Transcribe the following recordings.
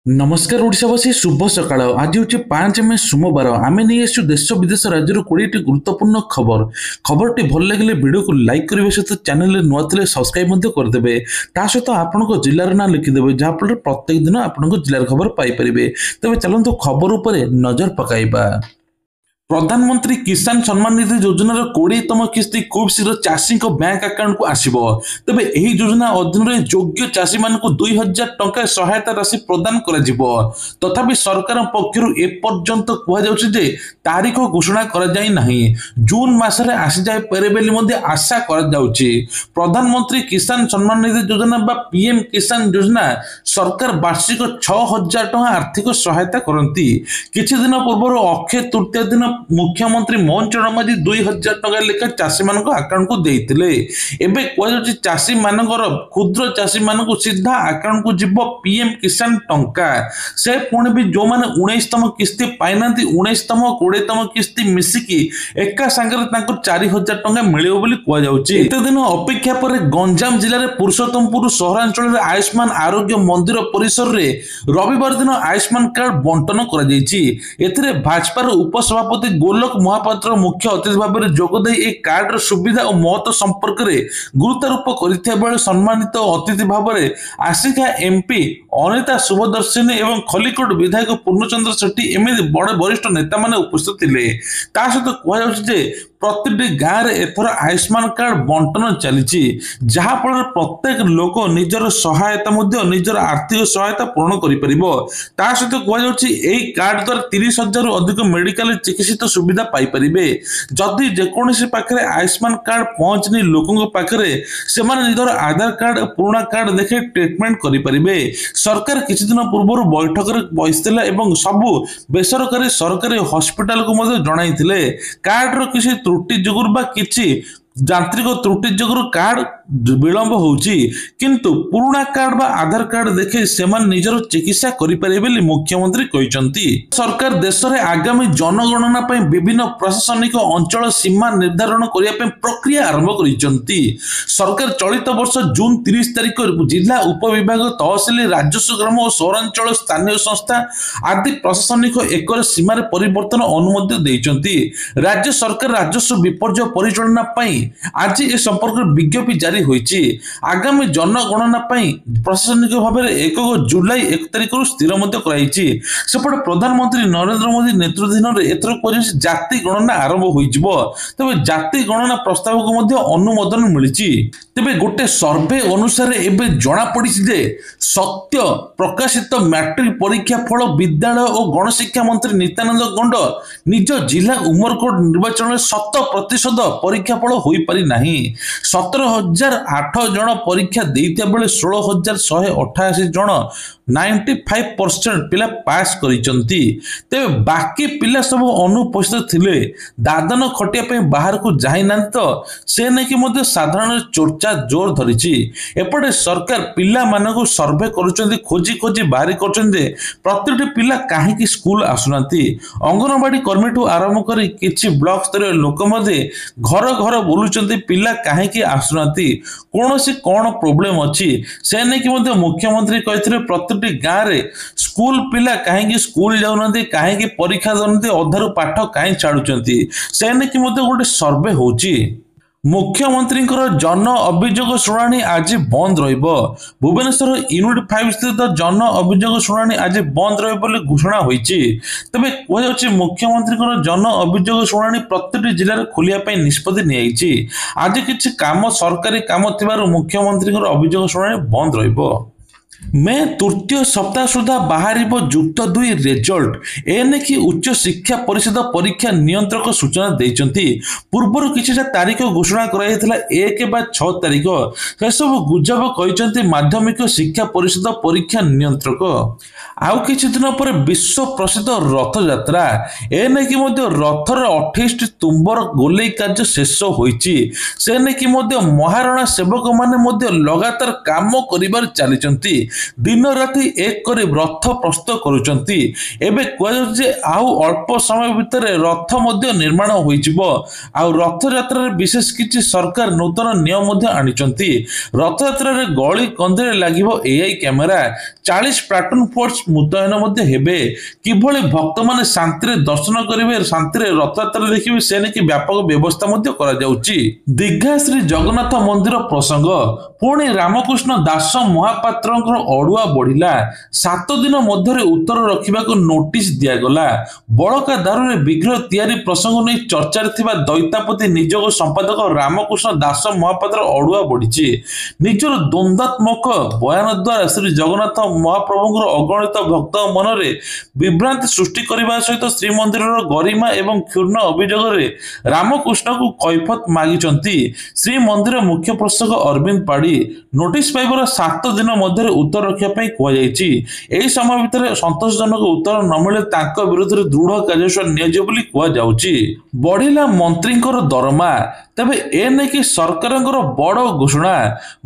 नमस्कार ओडिशावासी शुभ सकाळ आज हूँ 5 मे सोमवार आम नहीं आसु देश विदेश राज्य 20 गुरुत्वपूर्ण खबरटी भल लगे वीडियो को लाइक करने सहित चैनल नुआ थे सब्सक्राइब करदे सहित आपण जिलार ना लिखिदेवे जहाँफल प्रत्येक दिन आपण जिलार खबर पाइपर तेज चलते खबर उपर नजर पकाइबा। प्रधानमंत्री किसान सम्मान निधि योजनार 20तम किस्ती खूब शीघ्र चाषी बैंक अकाउंट को आसब। तेबे एही योजना अधीन योग्य चाषी मान 2000 टंका सहायता राशि प्रदान करा तथापि सरकार पक्षर एपर्यंत कहुचे तारीख घोषणा करा जाई नहीं। जून मासरे आसी जाए पारे बेली मध्ये आशा करा जाउची। प्रधानमंत्री किसान सम्मान निधि योजना बा पीएम किसान योजना सरकार वार्षिक 6000 टंका आर्थिक सहायता करती। किछि दिन पूर्व अक्षय तृतीय दिन मुख्यमंत्री मोहन चरण माझी 2000 टंका लेखा चाषी मान अकाउंट को देइतिले। एबे कहै चाषी मानकर क्षुद्र चाषी मान सीधा अकाउंट को जीव पीएम किसान टंका। से पुणी भी जो माने 19तम किस्ती पाइनांती 19तम 20तम किस्ती मिसिकी एका संगे 4000 टंका मिलियो बोली कहै जाउची। एते दिन अपेक्षा पर गंजाम जिले में पुरुषोत्तमपुर सहरांचल में आयुष्मान आरोग्य मंदिर परिसर रे रविवार दिन आयुष्मान कार्ड बंटन करा जायछि। एथिरे भाजपा उपसभापति गोलोक महापात्र मुख्य अतिथि भाव में जोगदे एक कार्ड सुविधा और महत्व संपर्क में गुरुत्वारोप कर सम्मानित अतिथि भाव में आसिका एमपी अनिता शुभदर्शिनी और खलिकोट विधायक पूर्णचंद्र शेट्टी एमती बड़े वरिष्ठ नेता माने उपस्थित थे। सहित कहुचे प्रति गाँव में एथर आयुष्मान कार्ड बंटन चली जहाँफल प्रत्येक लोक निजर सहायता निजर आर्थिक सहायता पूर्ण कर सहित कहुई कार्ड द्वारा 30,000 अधिक मेडिकल चिकित्सित सुविधा पाइपर। जदि जेकोसी पाखे आयुष्मान कार्ड पहुंचनी लोकों पाखे से निजर आधार कार्ड पुराना कार्ड देखे ट्रिटमेंट करें। सरकार किछि दिन पूर्व बैठक में बसला और सबू बेसरकारी सरकारी हॉस्पिटल को जणाई कार्ड किसी त्रुटि जोगुर बा किछि यांत्रिक त्रुटि जोगुर कार्ड विलंब होउची किंतु पुराना कार्ड बा आधार कार्ड देखे सेमान निजर चिकित्सा करिपारे बेली मुख्यमंत्री कहिसंती। सरकार देश रे आगामी जनगणना पय विभिन्न प्रशासनिक अंचल सीमा निर्धारण करिया पय प्रक्रिया आरंभ करिसंती। सरकार चलित वर्ष जून 30 तारिख जिला उपविभाग तहसील राजस्व ग्राम और सहरांचल स्थानीय संस्था आदि प्रशासनिक एकर सीमा रे परिवर्तन अनुमति दैचंती। राज्य सरकार राजस्व विपर्य परिचालना पय आज ए संपर्क विज्ञप्ति जारी होईची। आगामी जनगणना पई प्रशासनिक भाव में 1 जुलाई 1 तारिख स्थिर कराई। सेपटे प्रधानमंत्री नरेंद्र मोदी नेतृत्वाधीन एथर कह जाति गणना आरंभ होइजिबो। तबे जाति गणना प्रस्ताव को अनुमोदन मिली। तेबे गोटे सर्वे अनुसार एबे जना पड़ी जे सत्य प्रकाशित मैट्रिक परीक्षा फल विद्यालय और गणशिक्षा मंत्री नित्यानंद गंड निज जिला उमरकोट निर्वाचन 100% परीक्षा फल हो पारि नाही। 17,008 जन परीक्षा देइता बेले 16,188 जन 95% पिला पास करिसंती। तेबे बाकी पिला सब अनुपस्थित थिले दादन खटिया पे बाहर को जाई ना तो से ने कि मध्य साधारण चर्चा जोर धरिछि। एपटे सरकार पिला मानको सर्वे करूचंती खोजी खोजी बाहरी करचंती प्रतिटी पिला काहे कि स्कूल आसुनाती। अंगनवाड़ी कर्मी ठू आरंभ करी किछि ब्लॉक स्तर लोक मध्ये घर घर बोलुचंती पिला काहे कि आसुनाती कोनोसी कोन प्रॉब्लम अछि से ने कि मध्य मुख्यमंत्री कहिथिले प्रति गाँव रे स्कूल पिला कहीं स्कूल जाऊना कहीं परीक्षा दौरान अधारू पाठ कहीं छाड़ुंट से गोटे सर्वे होची। मुख्यमंत्री जन अभियोग शुणाणी आज बंद रहिबो। भुवनेश्वर यूनिट 5 स्थित जन अभियोग शुणाणी आज बंद रहिबो घोषणा होईची। तबे कहै मुख्यमंत्री जन अभियोग शुणाणी प्रत्येक जिले में खोलिया पई निष्पत्ति नियाइची। आज किछि काम सरकारी काम थिबारु मुख्यमंत्री अभियोग शुणाणी बंद रहिबो। मे तृतीय सप्ताह सुधा बाहर युक्त 2 रिजल्ट एने कि उच्च शिक्षा परिषद परीक्षा नियंत्रक सूचना देइचंती। पूर्वर किछिटा तारीख घोषणा कराइथिला 1 बा 6 तारीख से सब गुजब कहिसंती माध्यमिक शिक्षा परिषद परीक्षा नियंत्रक। आउ किछि दिन पर विश्व प्रसिद्ध रथ यात्रा एने कि मध्य रथर 28 तुम्बर गोलेई कार्य शेष होईची। से ने कि मध्य महाराणा सेवक माने मध्य लगातार काम करिबार चलीचंती। दिन राति एक कर रथ प्रस्तुत करुचंती। एबे कुआଯାଉଛି जे आउ अल्प समय भितर रथ मध्य निर्माण होइजिबो। आउ रथ यात्रा रे विशेष किछि सरकार नूतन नियम मध्य आनिचंती। रथ यात्रा रे गली कंधे लागिबो एआई कैमेरा। 40 प्लाटून फोर्स मुतयन मध्य हेबे। किभଳି भक्त माने शांति रे दर्शन करिवे, शांति रे रथ यात्रा देखिबे, से नेकि व्यापक व्यवस्था मध्य करा जाउची। दीघा श्री जगन्नाथ मंदिर प्रसंग पुणी रामकृष्ण दास महापात्रंकर अड़ुआ बढ़िला। 7 दिन मध्य उत्तर रखा नोटिस दिगला। बड़का दारू विग्रह तैयारी प्रसंग नहीं चर्चा दैतापति निजोग संपादक रामकृष्ण दास महापात्र अड़ुआ बढ़ी निजर द्वंद्वात्मक बयान द्वारा श्री जगन्नाथ महाप्रभुंर अगणित भक्त मनरे विभ्रांति सृष्टि करने सहित श्रीमंदिर गरिमा एवं क्षुण्ण अभियोग रामकृष्ण को कैफत मागिचंती। श्रीमंदिर मुख्य प्रशासक अरविंद पाड़ी नोटिस पाइबार 7 दिन मध्य उत्तर रखा कहुई। समय भितर संतोषजनक उत्तर न मिले तांको विरोध में दृढ़ कार्यानुष्ठान नियाजिबो बढ़िला मंत्री दरमा। तेबे एने कि सरकार बड़ घोषणा।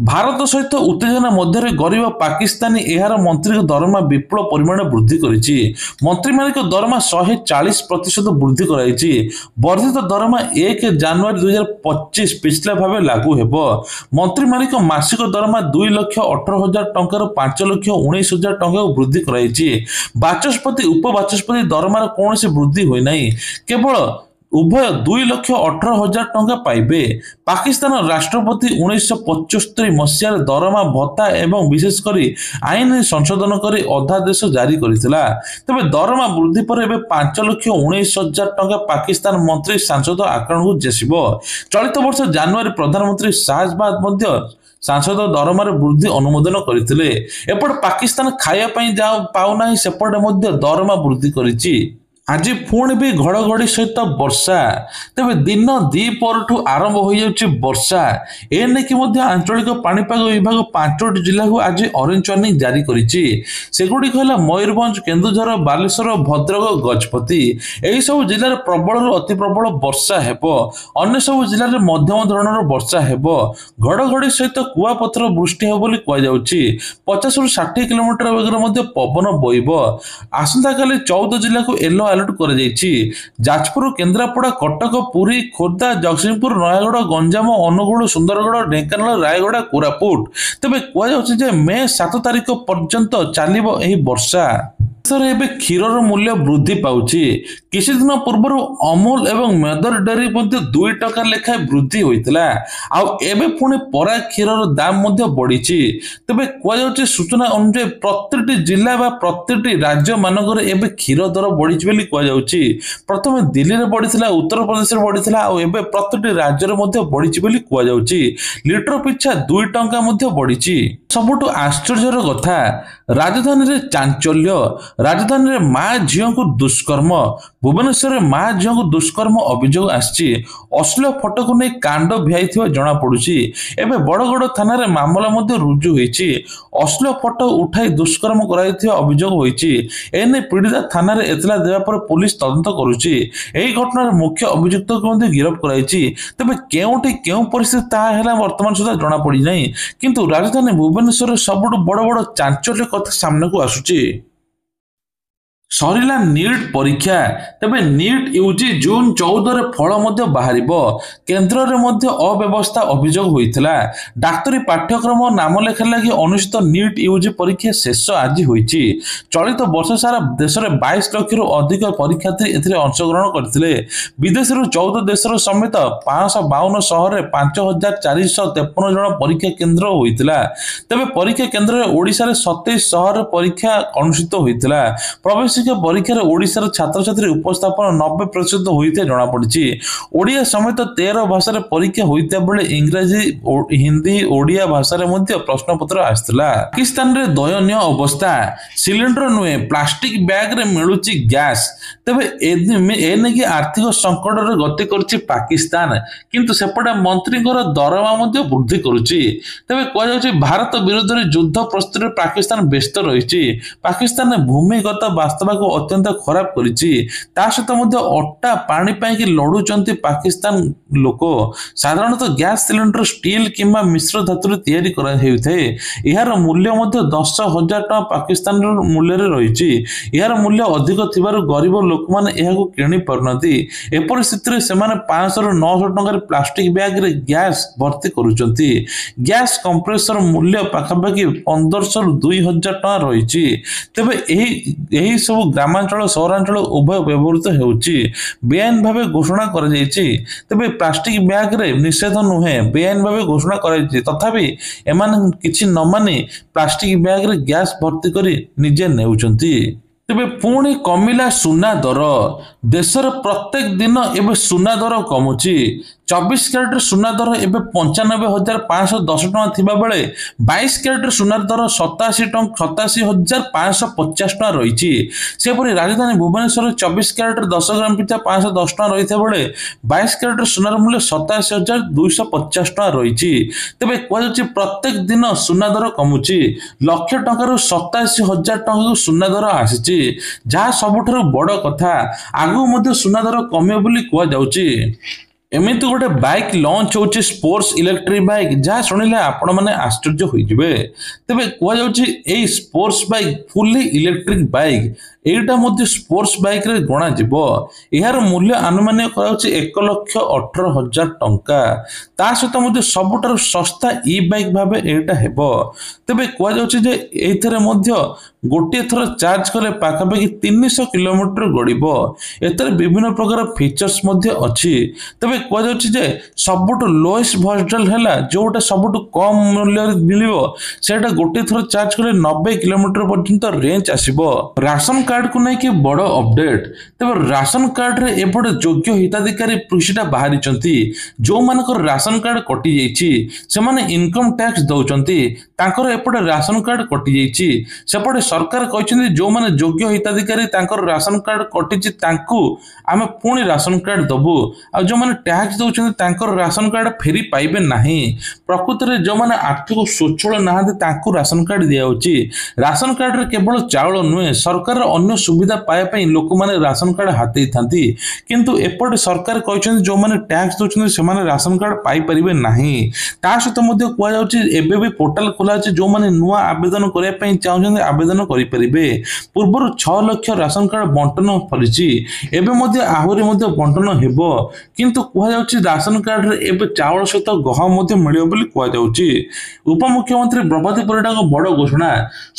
भारत सहित उत्तेजना मध्य गरीब पाकिस्तानी एहार मंत्री दरमा विपुल परिमाण वृद्धि करिछि। मंत्री मानिक दरमा 140% वृद्धि कराइछि। वर्धित दरमा 1 जनवरी 2025 पिछला भाव लागू हेबो। मंत्री मानिक मासिक दरमा 2,18,000 टंकार 5,19,000 टंका वृद्धि कराइछि। बाचस्पति उपबाचस्पति दरमार कौन वृद्धि होई नाही, केवल उभय 2,18,000 टंका पाइबे। पाकिस्तान राष्ट्रपति 1975 मसीह दरमा भत्ता एवं विशेषकर आईन संशोधन कर अध्यादेश जारी करथिला। तबे दरमा वृद्धि पर एबे 5,19,000 टंका पाकिस्तान मंत्री सांसद आकरण को जेसिबो। चलित वर्ष जनवरी प्रधानमंत्री शाहबाज मध्य सांसद दरमार वृद्धि अनुमोदन करथिले। एपट पाकिस्तान खाया पई जा पाउना सेपटे मध्य दरमा वृद्धि करिछि। आज पुणी भी घड़घड़ी सहित वर्षा। तेज दिन द्विपहर आरंभ हो जाउछि वर्षा। एने कि आंचलिक पाणीपाग विभाग 5टी जिला को आज ऑरेंज वार्निंग जारी करिछि। सेगुड़िक है मयूरभंज, केन्दुझर, बालेश्वर, भद्रक, गजपति। एही सब जिले में प्रबल अति प्रबल वर्षा हेबो। अन्य सब जिले में मध्यम धरणर वर्षा हेबो। घड़घड़ी सहित कुआपथर वृष्टि हेबो बोली कह जाउछि। 50 ରୁ 60 किलोमीटर वेगर पवन बोइबो। आसंता काली 14 जिला को येलो अलर्ट कर जाजपुर, केन्द्रापड़ा, कटक, पुरी, खोर्धा, जगतसिंहपुर, नयागढ़, गंजाम, अनुगुल, सुंदरगढ़, ढेंकानाल, रायगढ़, कोरापुट। तेज कहुचे मे 7 तारिख पर्यंत चलिबो एही वर्षा। एबे क्षीरर मूल्य वृद्धि पाउछि। किछि दिन पूर्व अमूल एवं मेदर डेयरी 2 टका लेखाएं वृद्धि होइतिला। आउ एबे पुणी परा क्षीरर दाम मध्य बढ़िछि। तेबे कहुचे सूचना अनुसार प्रत्येकटी जिला बा प्रत्येकटी राज्य मानकर एबे क्षीर दर बढ़िछि बोली कहुछि। प्रथमे दिल्ली रे बढ़िथिला, उत्तर प्रदेश रे बढ़िथिला, आउ एबे प्रत्येकटी राज्य रे मध्य बढ़िछि बोली कहुछि। लिटर पिछा 2 टका मध्य बढ़िछि। सबुठु आश्चर्यर कथा, राजधानी रे चांचल्य। राजधानी रे मां झियो को दुष्कर्म। भुवनेश्वर मां झियो को दुष्कर्म अभियोग आछि। अश्लील फोटो को नहीं कांड भियाइथिबा जणा पडुछि। एबे बड़गड़ थाना रे मामला मध्य रुजु होइछि। अश्लील फोटो उठाई दुष्कर्म कराइथिबा अभियोग होइछि। एने पीड़िता थाना रे एतला देबा पर पुलिस तदंत करूछि। एही घटना रे मुख्य अभियुक्त को मध्य गिरफ्त कराइछि। तबे केउठी केउ परिस्थिति ता हैला वर्तमान सुधा जणा पड़ी नाही, किंतु राजधानी भुवनेश्वर सबुठु बड़ बड़ चांचल्य कथा सामने को आसुछि। सरिला नीट परीक्षा। तेबे नीट यूजी जून 14 रे फल मध्य बाहरिबो। केंद्र रे मध्य अव्यवस्था अभियोग होइतिला। डाक्तरी पाठ्यक्रम नाम लेखा लागि अनुष्ठित नीट यूजी परीक्षा शेष आज होइछि। चलित वर्ष सारा देश रे 22 लाख रु अधिक परीक्षार्थी एथिरे अंशग्रहण करथिले। विदेश रो 14 देश रो समेत 552 शहर रे 5453 जन परीक्षा केंद्र होइतिला। तेबे परीक्षा केंद्र रे ओडिसा रे 27 शहर परीक्षा अनुष्ठित होइतिला। प्रवेश परीक्षा ओडिशार छात्र छात्री उपस्थापन 90% होइते जणा पड़िछि। ओडिया समेत 13 भाषा रे परीक्षा होइते बेले इंग्रजी, हिंदी, ओडिया भाषा रे मध्य प्रश्न पत्र आस्थिला। पाकिस्तान रे दयनीय अवस्था। सिलिंडर नुए प्लास्टिक बैग रे मिलुछि गैस। तबे एने की आर्थिक संकट रे गति करछि पाकिस्तान, किंतु सेपटे मंत्रीଙ୍କର दरमा मध्य वृद्धि करुछि। तबे कह जाउछि भारत विरुद्ध रे युद्ध प्रस्तुति रे पाकिस्तान व्यस्त रहिछि। पाकिस्तान भूमिगत वास्तव को अत्यंत खराब करिछि ता सहित मध्य अट्टा पानी पाई कि लड़ुचंती पाकिस्तान लोक साधारणतः गैस सिलेंडर स्टील किंबा मिश्र धातु तैयारी करा हेउथे यार मूल्य मध्य 10,000 टका पाकिस्तान मूल्य रे रहिछि यार मूल्य अधिक थिबारु गरीब लोक माने एहाको किनि परनती ए परिस्थिति रे सेमाने 500 रु 900 टका प्लास्टिक बैग रे गैस भर्ती करूचंती गैस कंप्रेसर मूल्य पाखापाखि 1500 रु 2000 टका रहिछि तबे एही सब ग्रामांचल सहरांचल उभय व्यवहृत हेउछि बेआईन भावे घोषणा करा जायछि तबे प्लास्टिक बैग रे निषेध नुहे बेआईन भावे घोषणा करा जायछि तथापि एमान किछि न माने प्लास्टिक बैग रे गैस भर्ती करी निजे नेउचंती तेबे पुणी कमिला सुना दर देशर प्रत्येक दिन एबे सुना दर कमुची 24 कैरेट सुना दर एबे 95,510 टका थिबा बेले 22 कैरेट सुना दर 87,550 टका रहिछि सेपरि राजधानी भुवनेश्वर 24 कैरेट 10 ग्राम पिछा 510 टका रहिथा बेले 22 कैरेट सुनार मूल्य 87,250 टका रहिछि तबे कोजछि प्रत्येक दिन सुना दर कमुची लाख टका रु 87,000 टका को सुना दर आसीछि जहा सबुठारु बड़ कथा आगु मध्ये सुना दर कमे बोली कुआ जाउछि एमिति गोटे बाइक लॉन्च होची स्पोर्ट्स इलेक्ट्रिक बाइक जहाँ शुणिले आपण मैंने आश्चर्य होइजिबे तेबे कुआ जाउछि एई sports bike fully electric bike एटा मध्ये स्पोर्ट्स बाइक रे गणा जिवो एहार मूल्य अनुमान्य कराउछि 1,18,000 टंका ता सहित मध्ये सबुठारु सस्ता ई बाइक भाबे एटा हेबो तेबे कुआ जाउछि जे एथरे मध्ये गोटे थर चार्ज कले पाखापाखि 300 किलोमीटर गड़िबो एथरे विभिन्न प्रकार फीचर्स मध्ये अछि तबे कुआ जाउछि जे सबुठ लोएस्ट वर्जन हैला जोटा सबुठ कम मूल्य रे मिलिबो सेटा गोटे थर चार्ज कले 90 किलोमीटर पर्यंत रेंज आसीबो राशन कार्ड को नहीं कि बड़ अपडेट तबे राशन कार्ड रे एपटे योग्य हिताधिकारी पृष्ठा बाहरी चंती जो मानकर राशन कार्ड कटि जाईछि से माने इनकम टैक्स दउचंती तांकर एपटे राशन कार्ड कटि जाईछि सेपटे सरकार कहछन्ती जो माने योग्य हिताधिकारी तांकर राशन कार्ड कटिछि तांकू आमे पुणी राशन कार्ड दबु आ जो माने टैक्स दउचंती तांकर राशन कार्ड फेरी पाइबे नाही प्रकृति रे जो माने आर्थिक स्वच्छल नाहंती तांकू राशन कार्ड दियाउछि राशन कार्ड रे केवल चावल नुहे सरकार अन्य सुविधा पाया पई लोक माने राशन कार्ड हाते थांती किंतु एपटे सरकार कहछन्ती जो माने टैक्स दउचंती से माने राशन कार्ड पाई परिबे नाही ता सहित मध्ये कुआ जाउछि एबे भी पोर्टल खोला अछि जो माने नुवा आवेदन करिया पई चाहउछन्ती आवेदन करि परिबे पूर्वर 6 लाख राशन कार्ड बंटन फलिछि एबे मध्ये आहुरी मध्ये बंटन हेबो किंतु कुआ जाउछि राशन कार्ड रे एबे चावल सहित गहम मध्ये मिलियो बोली कुआ जाउछि उपमुख्यमंत्री प्रभाती परिडा को बड़ घोषणा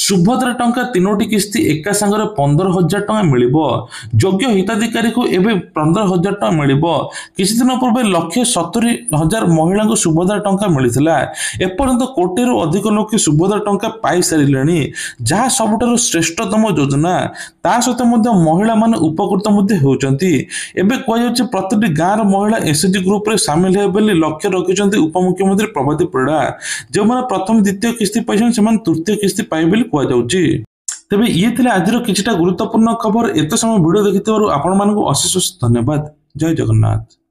सुभद्रा टंका 3टी किस्ती एका संगरे 15,000 टका मिलिबो योग्य हिताधिकारी को एबे 15,000 टका मिलिबो किछि दिन पूर्व 1,70,000 महिला को सुभद्रा टंका मिलिथिला एपर्यंत कोटी रु अधिक लोक सुभद्रा टंका पाई सारिलेनी जहा सबुठारु श्रेष्ठतम योजना ता सहित मध्ये महिला माने उपकृत मध्ये होउचंती एबे कोइ होछि प्रत्येक गांर महिला एसएचजी ग्रुप रे शामिल हे बेली लक्ष्य रखिचंती उपमुख्यमंत्री प्रभाती परिडा जे माने प्रथम द्वितीय किस्ती पैसन समान तृतीय किस्ती पाइ बेली कोइ जाउची तेबे ये थिले आजिर किछटा गुरुत्वपूर्ण खबर एते समय वीडियो देखिथिबारु आपण मानकु अशेष धन्यवाद जय जगन्नाथ।